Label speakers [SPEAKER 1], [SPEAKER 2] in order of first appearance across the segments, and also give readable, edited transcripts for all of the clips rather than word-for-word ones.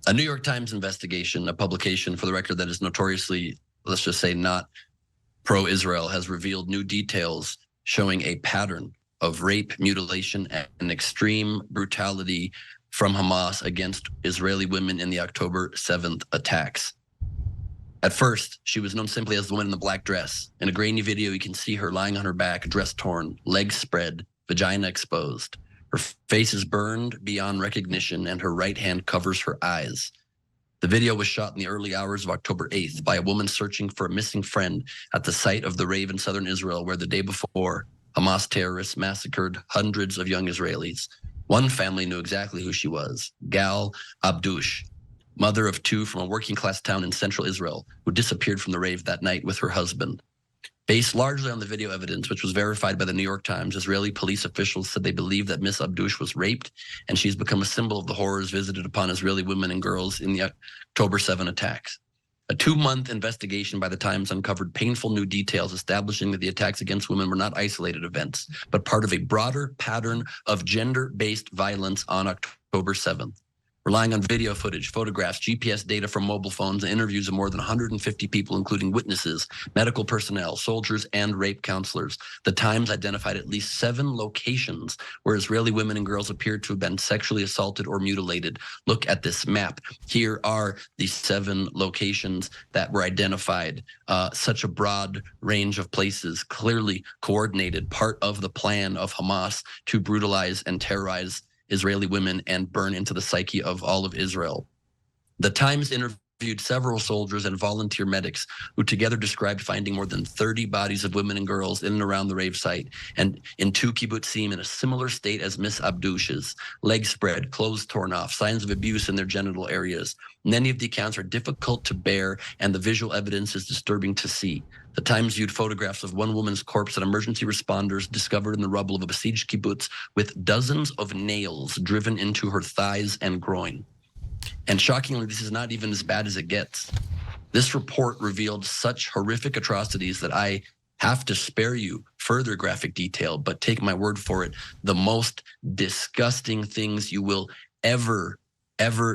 [SPEAKER 1] A New York Times investigation, a publication for the record that is notoriously, let's just say, not pro-Israel, has revealed new details showing a pattern of rape, mutilation, and extreme brutality from Hamas against Israeli women in the October 7th attacks. At first, she was known simply as the woman in the black dress. In a grainy video, you can see her lying on her back, dress torn, legs spread, vagina exposed. Her face is burned beyond recognition, and her right hand covers her eyes. The video was shot in the early hours of October 8th by a woman searching for a missing friend at the site of the rave in southern Israel, where the day before, Hamas terrorists massacred hundreds of young Israelis. One family knew exactly who she was, Gal Abdush, mother of two from a working-class town in central Israel, who disappeared from the rave that night with her husband. Based largely on the video evidence, which was verified by the New York Times, Israeli police officials said they believe that Miss Abdush was raped, and she's become a symbol of the horrors visited upon Israeli women and girls in the October 7 attacks. A 2-month investigation by the Times uncovered painful new details establishing that the attacks against women were not isolated events, but part of a broader pattern of gender-based violence on October 7th. Relying on video footage, photographs, GPS data from mobile phones, and interviews of more than 150 people, including witnesses, medical personnel, soldiers, and rape counselors, the Times identified at least 7 locations where Israeli women and girls appeared to have been sexually assaulted or mutilated. Look at this map. Here are the 7 locations that were identified. Such a broad range of places, clearly coordinated, part of the plan of Hamas to brutalize and terrorize Israeli women and burn into the psyche of all of Israel. The Times interviewed several soldiers and volunteer medics who together described finding more than 30 bodies of women and girls in and around the rave site, and in 2 kibbutzim in a similar state as Miss Abdush's, legs spread, clothes torn off, signs of abuse in their genital areas. Many of the accounts are difficult to bear, and the visual evidence is disturbing to see. The Times viewed photographs of one woman's corpse that emergency responders discovered in the rubble of a besieged kibbutz with dozens of nails driven into her thighs and groin. And shockingly, this is not even as bad as it gets. This report revealed such horrific atrocities that I have to spare you further graphic detail, but take my word for it, the most disgusting things you will ever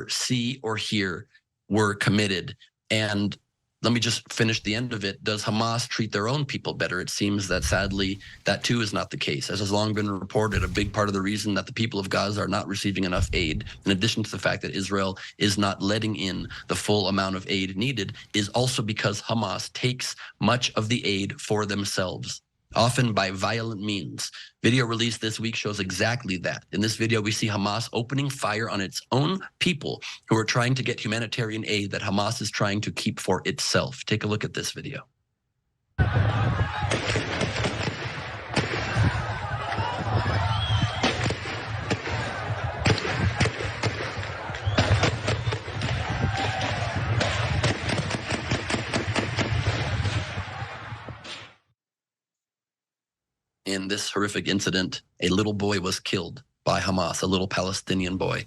[SPEAKER 1] see or hear were committed. And let me just finish the end of it. Does Hamas treat their own people better? It seems that sadly, that too is not the case. As has long been reported, a big part of the reason that the people of Gaza are not receiving enough aid, in addition to the fact that Israel is not letting in the full amount of aid needed, is also because Hamas takes much of the aid for themselves, often by violent means. Video released this week shows exactly that. In this video, we see Hamas opening fire on its own people who are trying to get humanitarian aid that Hamas is trying to keep for itself. Take a look at this video. In this horrific incident, a little boy was killed by Hamas, a little Palestinian boy.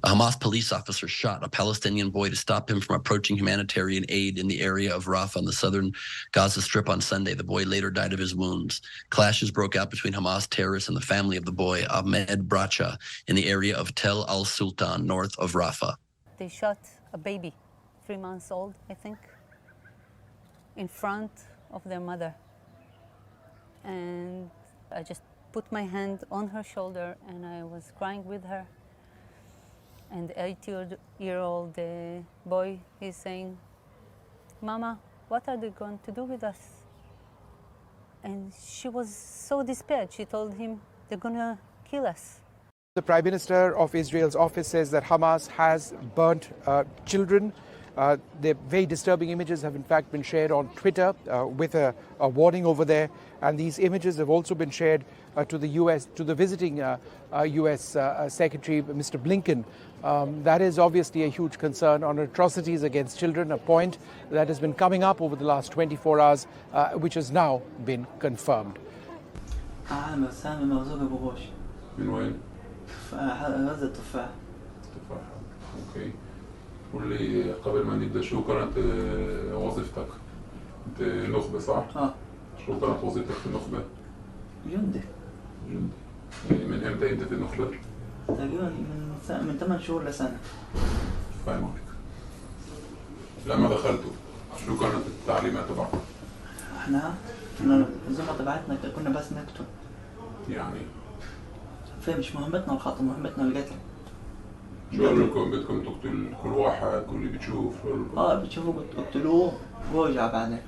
[SPEAKER 1] A Hamas police officer shot a Palestinian boy to stop him from approaching humanitarian aid in the area of Rafah on the southern Gaza Strip on Sunday. The boy later died of his wounds. Clashes broke out between Hamas terrorists and the family of the boy, Ahmed Bracha, in the area of Tel al-Sultan, north of Rafah.
[SPEAKER 2] They shot a baby, 3 months old, I think, in front of their mother. And I just put my hand on her shoulder and I was crying with her. And the 8-year-old boy is saying, "Mama, what are they going to do with us?" And she was so despaired. She told him, "They're going to kill us."
[SPEAKER 3] The Prime Minister of Israel's office says that Hamas has burnt children. The very disturbing images have in fact been shared on Twitter with a warning over there, and these images have also been shared to the U.S., to the visiting U.S. Secretary, Mr. Blinken. That is obviously a huge concern on atrocities against children, a point that has been coming up over the last 24 hours, which has now been confirmed.
[SPEAKER 4] من وين؟ هذا التفاح. تفاح، اوكي. قول لي قبل ما نبدا شو كانت وظيفتك؟ انت نخبة صح؟ شو كانت وظيفتك في النخبة؟
[SPEAKER 5] جندي.
[SPEAKER 4] جندي. من امتى انت في النخبة؟
[SPEAKER 5] تقريبا من 8 شهور لسنة.
[SPEAKER 4] فاهم عليك. لما دخلتوا شو كانت التعليمات تبعكم؟
[SPEAKER 5] احنا الزمرة تبعتنا كنا بس نكتب.
[SPEAKER 4] يعني
[SPEAKER 5] مش مهمتنا الخط، مهمتنا القتل.
[SPEAKER 4] شو قالوا لكم بدكم تقتل كل واحد كل اللي بتشوف؟
[SPEAKER 5] بتشوفوا بتقتلوه ويرجع بعدين.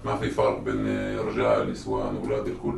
[SPEAKER 4] ما في فرق بين رجال نسوان اولاد الكل؟